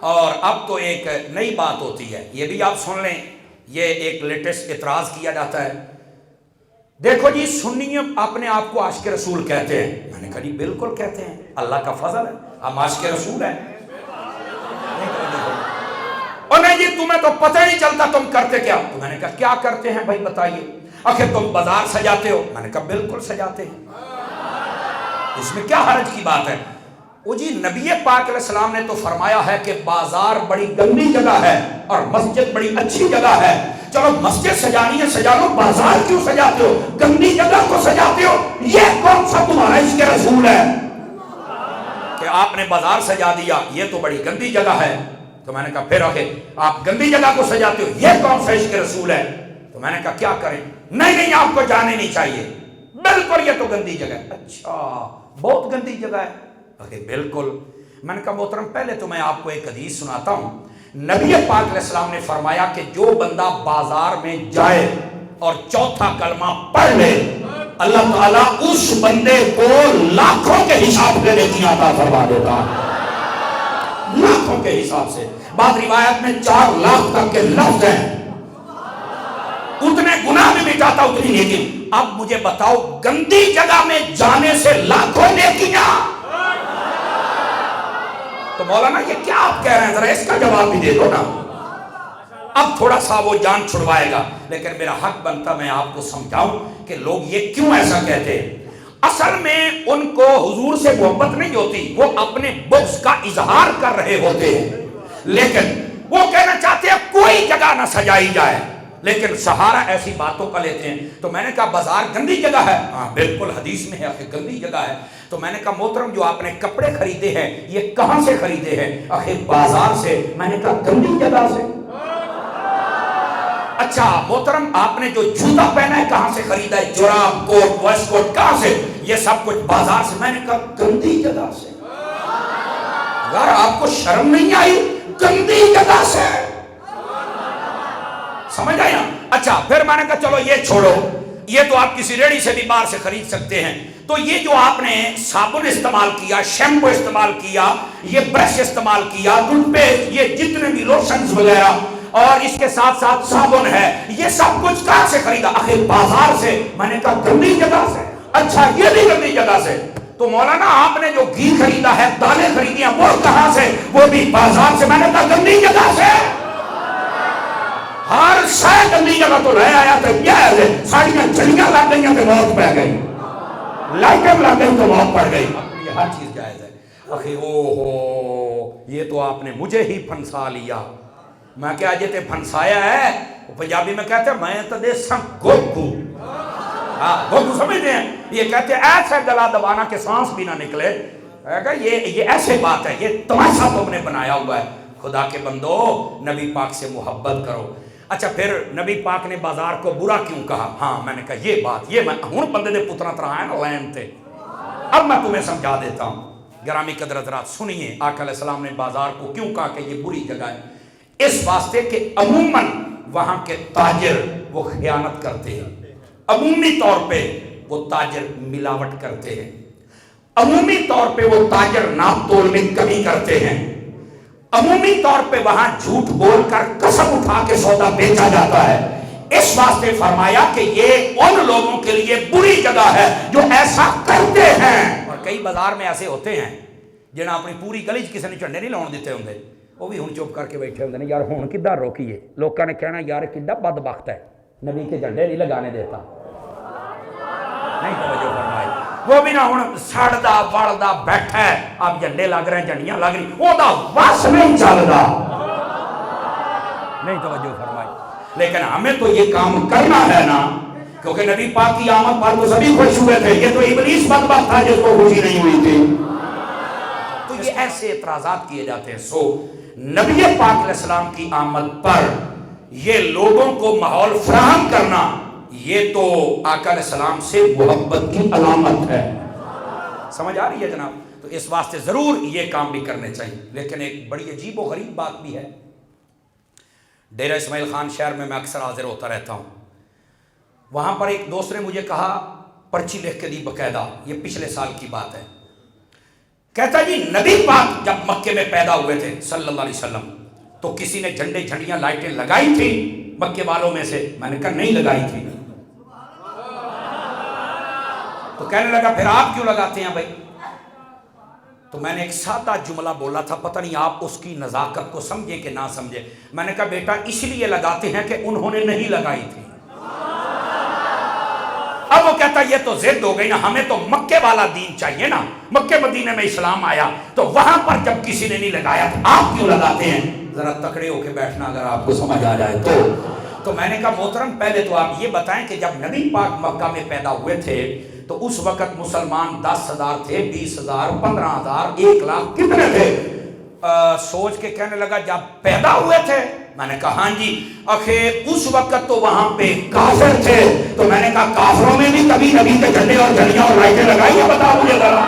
اور اب تو ایک نئی بات ہوتی ہے، یہ بھی آپ سن لیں، یہ ایک لیٹسٹ اعتراض کیا جاتا ہے، دیکھو جی سنی اپنے آپ کو عاشق رسول کہتے ہیں۔ میں نے کہا جی بالکل کہتے ہیں، اللہ کا فضل ہے، ہم عاشق رسول ہیں۔ اور نہیں جی تمہیں تو پتہ نہیں چلتا تم کرتے کیا؟ تو میں نے کہا کیا کرتے ہیں بھائی بتائیے؟ آخر تم بازار سجاتے ہو؟ میں نے کہا بالکل سجاتے ہیں، اس میں کیا حرج کی بات ہے؟ وہ جی نبی پاک علیہ السلام نے تو فرمایا ہے کہ بازار بڑی گندی جگہ ہے اور مسجد بڑی اچھی جگہ ہے، چلو مسجد سجانی ہے سجا لو، بازار کیوں سجاتے ہو؟ گندی جگہ کو سجاتے ہو، یہ کون سا تمہارا عشق رسول ہے کہ آپ نے بازار سجا دیا؟ یہ تو بڑی گندی جگہ ہے۔ تو میں نے کہا پھر آخر آپ گندی جگہ کو سجاتے ہو، یہ کون سا عشق رسول ہے؟ تو میں نے کہا کیا کریں؟ نہیں آپ کو جانے نہیں چاہیے، بالکل یہ تو گندی جگہ ہے۔ اچھا بہت گندی جگہ ہے؟ بالکل۔ میں نے کہا محترم پہلے تو میں آپ کو ایک حدیث سناتا ہوں، نبی پاک علیہ السلام نے فرمایا کہ جو بندہ بازار میں جائے اور چوتھا کلمہ پڑھ لے، اللہ تعالیٰ اس بندے کو لاکھوں کے حساب سے نیکی عطا فرما دیتا ہے، لاکھوں کے حساب سے۔ بعض روایت میں 4 لاکھ تک کے لفظ ہیں، اتنے گناہ بھی مٹاتا اتنی نیکی۔ اب مجھے بتاؤ گندی جگہ میں جانے سے لاکھوں نیکیاں؟ تو مولانا یہ کیا آپ کہہ رہے ہیں، ذرا اس کا جواب بھی دے دو نا۔ اب تھوڑا سا وہ جان چھڑوائے گا، لیکن میرا حق بنتا میں آپ کو سمجھاؤں کہ لوگ یہ کیوں ایسا کہتے ہیں۔ اصل میں ان کو حضور سے محبت نہیں ہوتی، وہ اپنے بغض کا اظہار کر رہے ہوتے ہیں، لیکن وہ کہنا چاہتے ہیں کوئی جگہ نہ سجائی جائے، لیکن سہارا ایسی باتوں کا لیتے ہیں۔ تو میں نے کہا بازار گندی جگہ ہے؟ ہاں بالکل حدیث میں ہے کہ گندی جگہ ہے۔ تو میں نے کہا محترم جو آپ نے کپڑے خریدے ہیں یہ کہاں سے خریدے ہیں؟ آخر بازار سے۔ میں نے کہا گندی جگہ سے؟ اچھا محترم آپ نے جو جوتا پہنا ہے کہاں سے خریدا ہے؟ جراب، کوٹ، ویسٹ کوٹ، کہاں سے؟ یہ سب کچھ بازار سے۔ میں نے کہا گندی جگہ سے؟ یار آپ کو شرم نہیں آئی؟ گندی جگہ سے؟ سمجھ آئی نا؟ اچھا پھر میں نے کہا چلو یہ چھوڑو، یہ تو آپ کسی ریڑھی سے بھی باہر سے خرید سکتے ہیں، تو یہ جو آپ نے صابن استعمال کیا، شیمپو استعمال کیا، یہ برش استعمال کیا، ٹوتھ پیسٹ، یہ جتنے بھی لوشنز وغیرہ اور اس کے ساتھ ساتھ صابن ہے، یہ سب کچھ کہاں سے خریدا؟ آخر بازار سے۔ میں نے کہا گندی جگہ سے؟ اچھا یہ بھی گندی جگہ سے؟ تو مولانا آپ نے جو گھی خریدا ہے، دالیں خریدی ہیں، وہ کہاں سے؟ وہ بھی بازار سے۔ میں نے کہا گندی جگہ سے؟ ہر شے گندی جگہ تو رہ آیا تو کیا ہے؟ ساڑیاں چڑیاں لگ گئی تو موت پہ گئی، لائٹیں لگ گئی تو موت پڑ گئی۔ یہ ہر چیز جائز ہے۔ اخی یہ تو آپ نے مجھے ہی پھنسا لیا۔ میں کیا جی تے پھنسایا ہے؟ وہ پنجابی میں کہتے ہیں میں تو دے سب گوگو، گوگو سمجھتے ہیں؟ یہ کہتے ہیں ایسے گلا دبانا کہ سانس بھی نہ نکلے۔ یہ ایسے بات ہے، یہ تماشا تم نے بنایا ہوا ہے۔ خدا کے بندو نبی پاک سے محبت کرو۔ اچھا پھر نبی پاک نے بازار کو برا کیوں کہا؟ ہاں میں نے کہا یہ بات، یہ میں ہوں بندے دے پترا طرح ہے نا لین تے، اب میں تمہیں سمجھا دیتا ہوں۔ گرامی قدر حضرات سنیے، آقا علیہ السلام نے بازار کو کیوں کہا کہ یہ بری جگہ ہے؟ اس واسطے کہ عموماً وہاں کے تاجر وہ خیانت کرتے ہیں، عمومی طور پہ وہ تاجر ملاوٹ کرتے ہیں، عمومی طور پہ وہ تاجر ناپ تول میں کمی کرتے ہیں، عمومی طور پہ وہاں جھوٹ بول کر قسم اٹھا کے سودا بیچا جاتا ہے۔ اس واسطے فرمایا کہ یہ ان لوگوں کے لیے بری جگہ ہے جو ایسا کرتے ہیں۔ اور کئی بازار میں ایسے ہوتے ہیں جنہاں اپنی پوری گلی کسی نے جھنڈے نہیں لاؤن دیتے ہوں، وہ بھی ہوں چپ کر کے بیٹھے ہوتے ہیں، یار ہوں کدھر روکیے؟ لوگوں نے کہنا یار کڈا بدبخت ہے، نبی کے جھنڈے نہیں لگانے دیتا۔ نہیں توجہ فرمائی، وہ بھی نہ ہوں سڑدا وڑدا بیٹھا ہے، اب جھنڈے لگ رہے ہیں، جھنڈیاں لگ رہی، وہ دا وس نہیں چلدا۔ نہیں توجہ فرمائی، لیکن ہمیں تو یہ کام کرنا ہے نا، کیونکہ نبی پاک کی آمد پر تو سبھی خوش ہوئے تھے، یہ تو ابلیس بدبخت تھا جس کو خوشی نہیں ہوئی تھی۔ تو یہ ایسے اعتراضات کیے جاتے ہیں۔ سو نبی پاک علیہ السلام کی آمد پر یہ لوگوں کو ماحول فراہم کرنا، یہ تو آقا علیہ السلام سے محبت کی علامت ہے۔ سمجھ آ رہی ہے جناب؟ تو اس واسطے ضرور یہ کام بھی کرنے چاہیے۔ لیکن ایک بڑی عجیب و غریب بات بھی ہے، ڈیرہ اسماعیل خان شہر میں اکثر حاضر ہوتا رہتا ہوں، وہاں پر ایک دوست نے مجھے کہا، پرچی لکھ کے دی باقاعدہ، یہ پچھلے سال کی بات ہے، کہتا جی نبی پاک جب مکے میں پیدا ہوئے تھے صلی اللہ علیہ وسلم تو کسی نے جھنڈے جھنڈیاں لائٹیں لگائی تھی مکے والوں میں سے؟ میں نے کہا نہیں لگائی تھی۔ تو کہنے لگا پھر آپ کیوں لگاتے ہیں بھائی؟ تو میں نے ایک سادہ جملہ بولا تھا، پتہ نہیں آپ اس کی نزاکت کو سمجھے کہ نہ سمجھے۔ میں نے کہا بیٹا اس لیے لگاتے ہیں کہ انہوں نے نہیں لگائی تھی۔ اب وہ کہتا یہ تو ضد ہو گئی نا، ہمیں تو مکے والا دین چاہیے نا، مکے مدینے میں اسلام آیا تو وہاں پر جب کسی نے نہیں لگایا تو آپ کیوں لگاتے ہیں؟ ذرا تکڑے ہو کے بیٹھنا اگر آپ کو سمجھ آ جائے تو میں نے کہا محترم پہلے تو آپ یہ بتائیں کہ جب نبی پاک مکہ میں پیدا ہوئے تھے تو اس وقت مسلمان 10,000 تھے، 20,000، 15,000، 1,00,000 کتنے تھے؟ سوچ کے کہنے لگا جب پیدا ہوئے تھے؟ میں نے کہا ہاں جی۔ آخر اس وقت تو وہاں پہ کافر تھے، تو میں نے کہا کافروں میں بھی کبھی نبی کے جھنڈے اور جھنڈیاں اور لائٹیں لگائی ہیں؟ بتاؤ مجھے ذرا۔